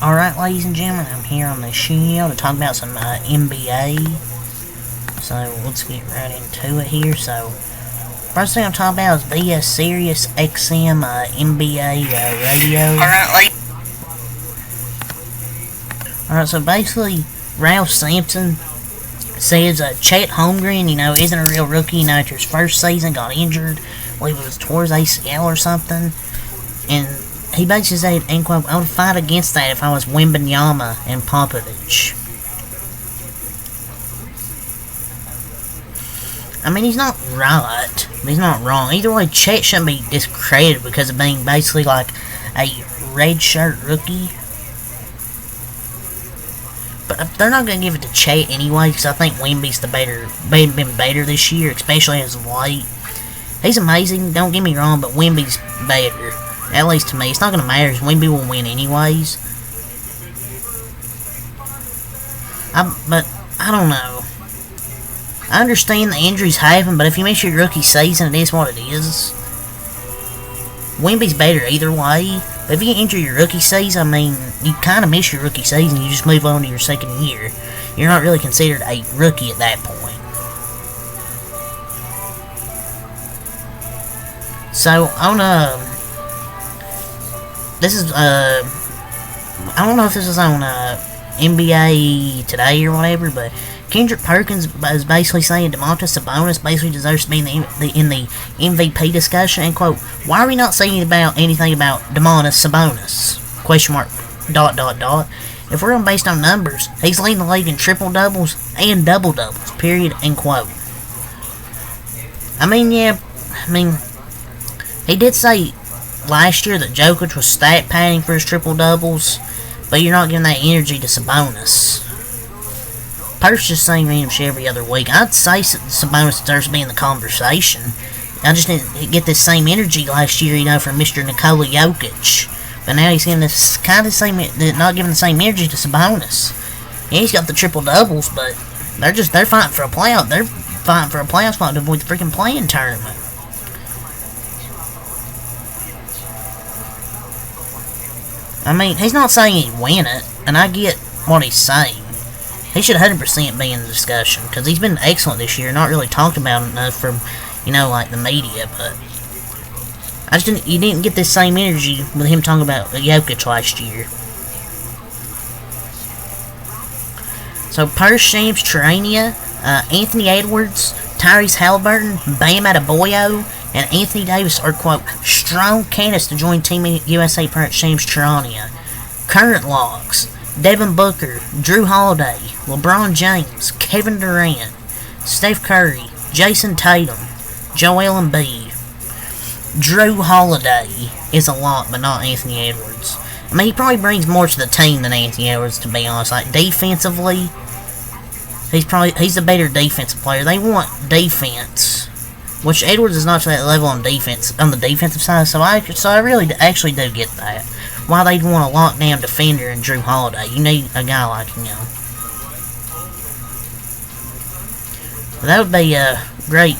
Alright, ladies and gentlemen, I'm here on the show to talk about some NBA. So, let's get right into it here. So, first thing I'm talking about is via Sirius XM NBA radio. Alright, so basically, Ralph Sampson says Chet Holmgren, isn't a real rookie. After his first season, got injured. I believe it was towards ACL or something. And he basically said, end quote, I would fight against that if I was Wembanyama and Popovich. I mean, he's not right, but he's not wrong. Either way, Chet shouldn't be discredited because of being basically like a red shirt rookie. But they're not going to give it to Chet anyway, because I think Wemby's been better this year, especially as of late. He's amazing, don't get me wrong, but Wemby's better. At least to me. It's not going to matter, because Wemby will win anyways. But, I don't know. I understand the injuries happen, but if you miss your rookie season, it is what it is. Wemby's better either way. But if you injure your rookie season, I mean, you kind of miss your rookie season. You just move on to your second year. You're not really considered a rookie at that point. So, this is, I don't know if this is on, NBA Today or whatever, but Kendrick Perkins is basically saying Domantas Sabonis basically deserves to be in the MVP discussion, and quote, why are we not saying anything about Domantas Sabonis? Question mark, ... If we're going based on numbers, he's leading the league in triple doubles and double doubles, period, end quote. He did say last year that Jokic was stat padding for his triple doubles, but you're not giving that energy to Sabonis. Perk's just saying random shit every other week. I'd say Sabonis deserves to be in the conversation. I just didn't get this same energy last year, from Mr. Nikola Jokic. But now he's giving this kind of not giving the same energy to Sabonis. Yeah, he's got the triple doubles, but they're fighting for a playoff. They're fighting for a playoff spot to avoid the freaking play-in tournament. I mean, he's not saying he'd win it, and I get what he's saying. He should 100% be in the discussion, because he's been excellent this year, not really talked about enough from, like the media, but you didn't get this same energy with him talking about Jokic last year. So, Purse, Shams Charania, Anthony Edwards, Tyrese Halliburton, Bam Adebayo, and Anthony Davis are, quote, strong candidates to join Team USA parent Shams Charania. Current logs: Devin Booker, Drew Holiday, LeBron James, Kevin Durant, Steph Curry, Jason Tatum, Joel Embiid. Drew Holiday is a lot, but not Anthony Edwards. I mean, he probably brings more to the team than Anthony Edwards, to be honest. Like, defensively, he's a better defensive player. They want defense, which Edwards is not to that level on defense, on the defensive side, so I really actually do get that. Why they'd want a lockdown defender in Drew Holiday. You need a guy like him. That would be a great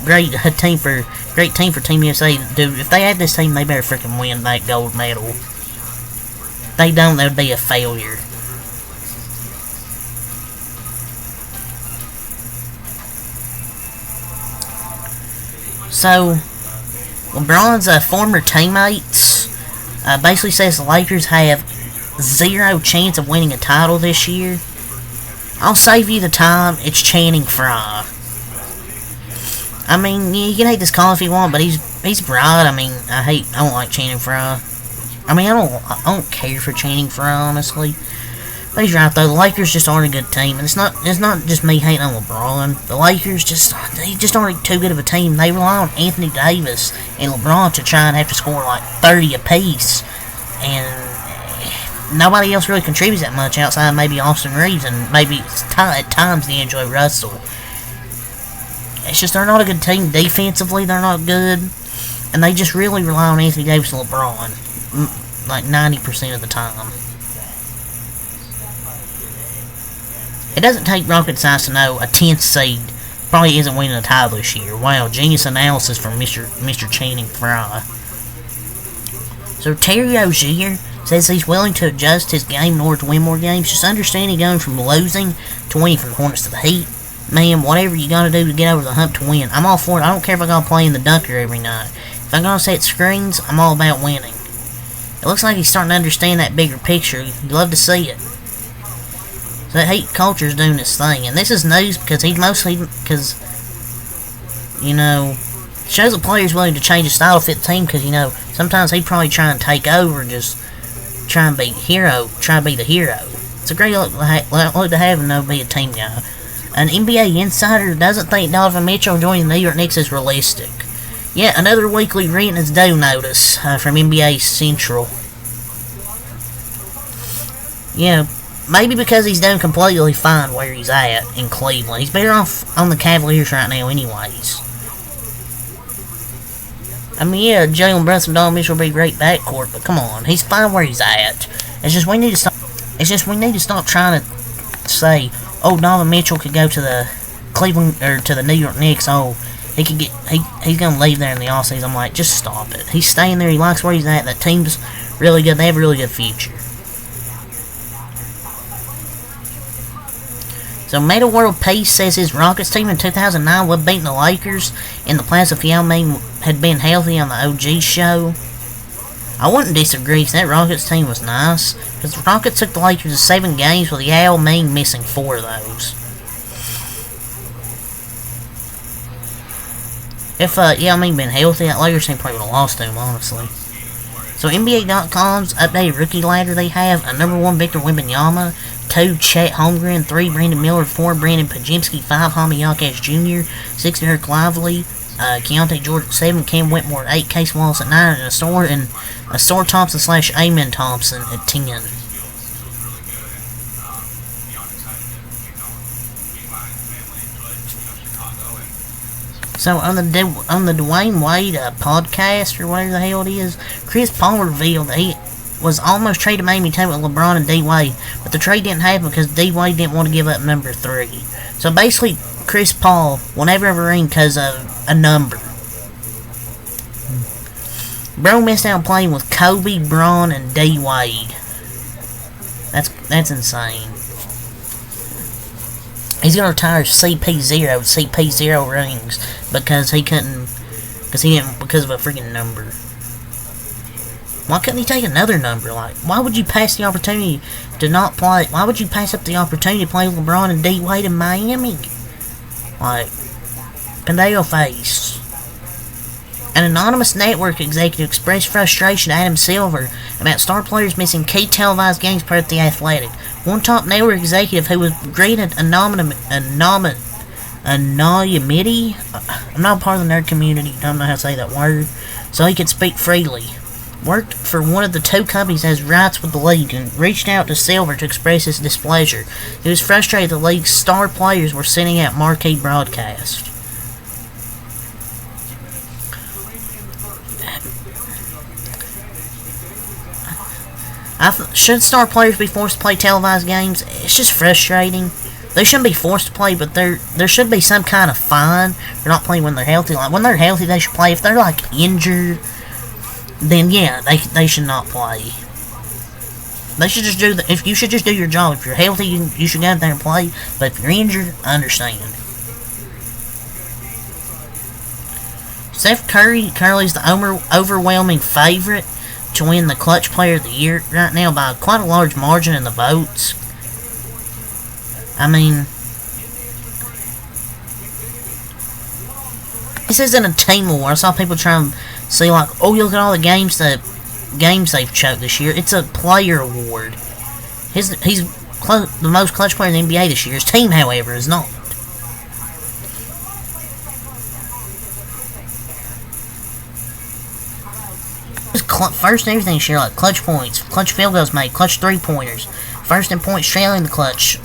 team for Team USA. Dude, if they had this team, they better freaking win that gold medal. If they don't, that would be a failure. So, LeBron's former teammates basically says the Lakers have zero chance of winning a title this year. I'll save you the time. It's Channing Frye. I mean, you can hate this call if you want, but he's bright. I mean, I don't like Channing Frye. I mean, I don't care for Channing Frye, honestly. But he's right though. The Lakers just aren't a good team, and it's not just me hating on LeBron. The Lakers just aren't too good of a team. They rely on Anthony Davis and LeBron to try and have to score like 30 apiece, and nobody else really contributes that much outside maybe Austin Reeves and maybe at times D'Angelo Russell. It's just they're not a good team defensively. They're not good, and they just really rely on Anthony Davis and LeBron like 90% of the time. It doesn't take rocket science to know a 10th seed probably isn't winning a title this year. Wow, genius analysis from Mr. Channing Frye. So Terry Rozier Says he's willing to adjust his game in order to win more games. Just understand he's going from losing to winning from the Hornets to the Heat. Man, whatever you gotta do to get over the hump to win, I'm all for it. I don't care if I gotta play in the dunker every night. If I'm gonna set screens, I'm all about winning. It looks like he's starting to understand that bigger picture. You'd love to see it. So the Heat culture's doing this thing, and this is news because shows a player's willing to change his style to fit the team, because, sometimes he'd probably try and take over, just try and be the hero. It's a great look to have and be a team guy. An NBA insider doesn't think Donovan Mitchell joining the New York Knicks is realistic. Yet another weekly reading is due notice from NBA Central. Maybe because he's doing completely fine where he's at in Cleveland. He's better off on the Cavaliers right now anyways. I mean, yeah, Jalen Brunson and Donovan Mitchell will be great backcourt, but come on, he's fine where he's at. It's just we need to stop trying to say, oh, Donovan Mitchell could go to the Cleveland or to the New York Knicks. Oh, he's gonna leave there in the offseason. I'm like, just stop it. He's staying there. He likes where he's at. That team's really good. They have a really good future. So, Meta World Peace says his Rockets team in 2009 would have beaten the Lakers in the playoffs if Yao Ming had been healthy on the OG show. I wouldn't disagree if that Rockets team was nice, because the Rockets took the Lakers to 7 games with Yao Ming missing 4 of those. If Yao Ming been healthy, that Lakers team probably would have lost to him, honestly. So NBA.com's updated rookie ladder, they have a number 1 Victor Wembanyama, 2 Chet Holmgren, 3 Brandon Miller, 4 Brandon Podziemski, 5 Jaime Jaquez Jr., 6 Eric Lively, Keontae George at 7, Cam Whitmore at 8, Case Wallace at 9, and a Store Thompson / Amen Thompson at 10. So on the Dwayne Wade podcast, or whatever the hell it is, Chris Paul revealed that he was almost traded to Miami with LeBron and D Wade, but the trade didn't happen because D Wade didn't want to give up number 3. So basically, Chris Paul will never have a ring because of a number. Bro missed out playing with Kobe, Braun, and D Wade. That's insane. He's gonna retire CP0 with CP0 rings because because of a freaking number. Why couldn't he take another number? Like, why would you pass the opportunity to not play? Why would you pass up the opportunity to play with LeBron and D Wade in Miami? Like, Pandeo face. An anonymous network executive expressed frustration to Adam Silver about star players missing key televised games per The Athletic. One top network executive who was granted anonymity. I'm not part of the nerd community, don't know how to say that word, so he could speak freely. Worked for one of the 2 companies that has rights with the league and reached out to Silver to express his displeasure. He was frustrated the league's star players were sending out marquee broadcasts. Should star players be forced to play televised games? It's just frustrating. They shouldn't be forced to play, but there should be some kind of fine for not playing when they're healthy. Like, when they're healthy, they should play. If they're, like, injured, then yeah, they should not play. They should just you should just do your job. If you're healthy, you should go out there and play. But if you're injured, I understand. Steph Curry's the overwhelming favorite to win the Clutch Player of the Year right now by quite a large margin in the votes. I mean, this isn't a team award. I saw people trying to say, like, oh, look at all the games they've choked this year. It's a player award. He's the most clutch player in the NBA this year. His team, however, is not. First in everything this year, like clutch points, clutch field goals made, clutch 3-pointers, first in points trailing the clutch,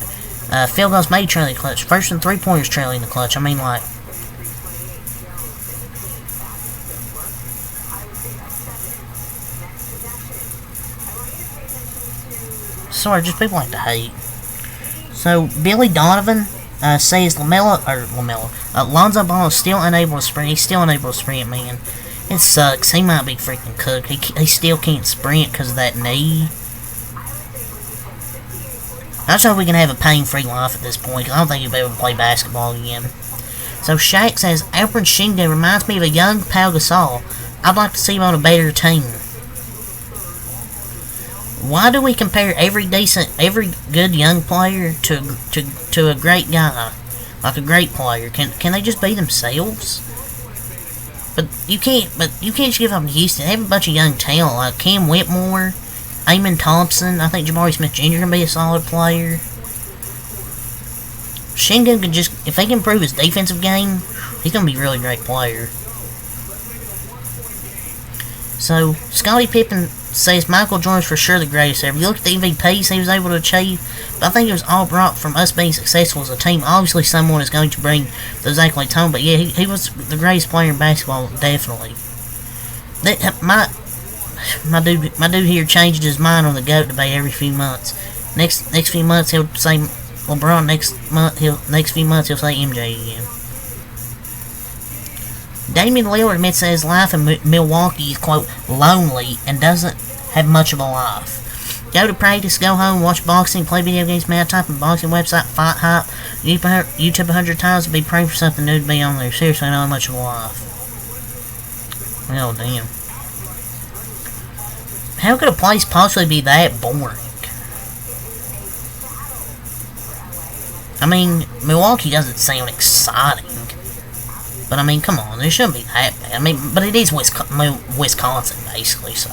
field goals made trailing the clutch, first in 3-pointers trailing the clutch. I mean, like, sorry, just people like to hate. So Billy Donovan says Lonzo Ball is still unable to sprint. He's still unable to sprint, man. It sucks. He might be freaking cooked. He still can't sprint because of that knee. I just hope we can have a pain-free life at this point, because I don't think he'll be able to play basketball again. So Shaq says, Alfred Shingo reminds me of a young Pau Gasol. I'd like to see him on a better team. Why do we compare every good young player to a great guy? Like a great player? Can they just be themselves? But you can't just give up to Houston. They have a bunch of young talent like Cam Whitmore, Amon Thompson. I think Jabari Smith Jr. can be a solid player. Shingun can just, if they can improve his defensive game, he's gonna be a really great player. So Scottie Pippen says Michael Jordan's for sure the greatest ever. You look at the MVPs he was able to achieve, but I think it was all brought from us being successful as a team. Obviously, someone is going to bring those accolades home, but yeah, he was the greatest player in basketball, definitely. My dude here changed his mind on the GOAT debate every few months. Next few months he'll say LeBron. Next few months he'll say MJ again. Damian Lillard admits that his life in Milwaukee is, quote, lonely and doesn't have much of a life. Go to practice, go home, watch boxing, play video games, man, type in boxing website, Fight Hype, YouTube 100 times, and be praying for something new to be on there. Seriously, not much of a life. Oh, damn. How could a place possibly be that boring? I mean, Milwaukee doesn't sound exciting. But I mean, come on, it shouldn't be that bad. I mean, but it is Wisconsin, basically, so.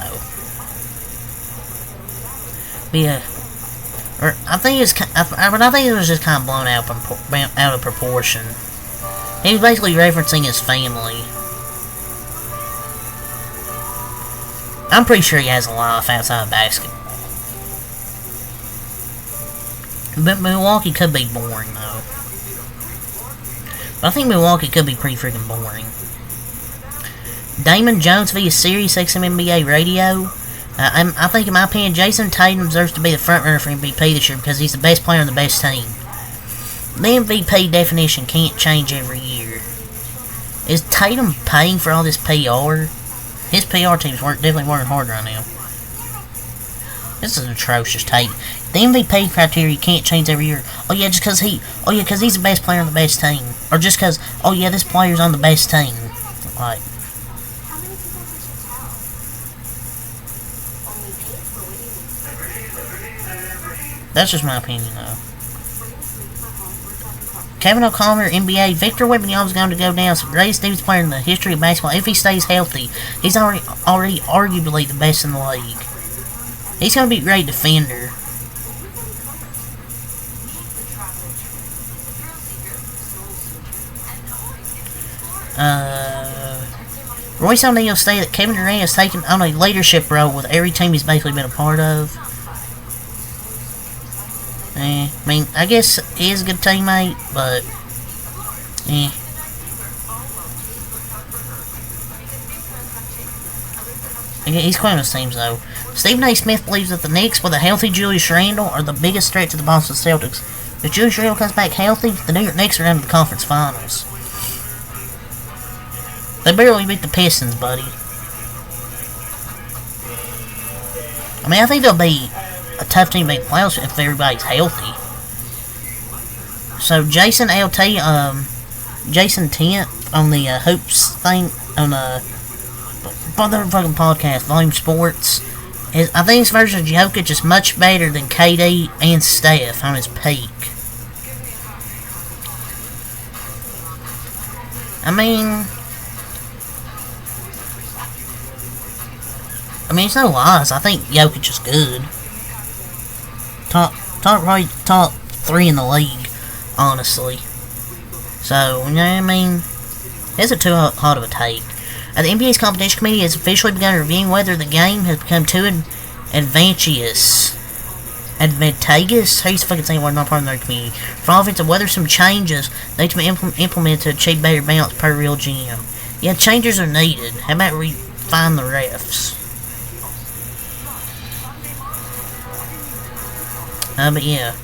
But yeah. I think it was just kind of blown out of proportion. He was basically referencing his family. I'm pretty sure he has a life outside of basketball. But Milwaukee could be boring, though. But I think Milwaukee could be pretty freaking boring. Damon Jones via Sirius XM NBA Radio. I think, in my opinion, Jason Tatum deserves to be the frontrunner for MVP this year because he's the best player on the best team. The MVP definition can't change every year. Is Tatum paying for all this PR? His PR team's definitely working hard right now. This is an atrocious take. The MVP criteria can't change every year. Oh yeah, just because he's the best player on the best team. Or just because, oh yeah, this player's on the best team. Like, that's just my opinion, though. Kevin O'Connor, NBA. Victor Wembanyama's going to go down as the greatest defensive player in the history of basketball. If he stays healthy, he's already arguably the best in the league. He's going to be a great defender. Royce O'Neal stated that Kevin Durant has taken on a leadership role with every team he's basically been a part of. I mean, I guess he is a good teammate, but he's quite on his teams, though. Stephen A. Smith believes that the Knicks, with a healthy Julius Randle, are the biggest threat to the Boston Celtics. If Julius Randle comes back healthy, the New York Knicks are into the conference finals. They barely beat the Pistons, buddy. I mean, I think they'll be a tough team to beat the playoffs if everybody's healthy. So Jason Tent on the Hoops thing on the fucking podcast, Volume Sports. I think his version of Jokic is much better than KD and Steph on his peak. I mean, it's no lies. I think Jokic is good. Probably top 3 in the league, honestly. So, you know what I mean? It's too hot of a take. The NBA's competition committee has officially begun reviewing whether the game has become too advantageous. Who's fucking saying we're not part of their community? For offense, whether some changes need to be implemented to achieve better balance per real GM. Yeah, changes are needed. How about refine the refs? But yeah.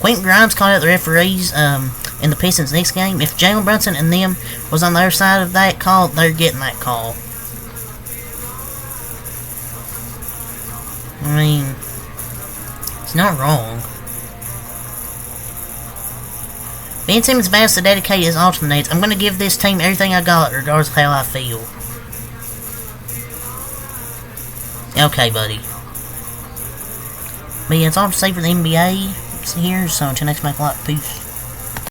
Quentin Grimes called out the referees in the Pistons next game. If Jalen Brunson and them was on the other side of that call, they're getting that call. I mean, it's not wrong. Ben Simmons vows to dedicate his alternates. I'm going to give this team everything I got, regardless of how I feel. Okay, buddy. But yeah, that's all to say for the NBA here, so until next time, peace.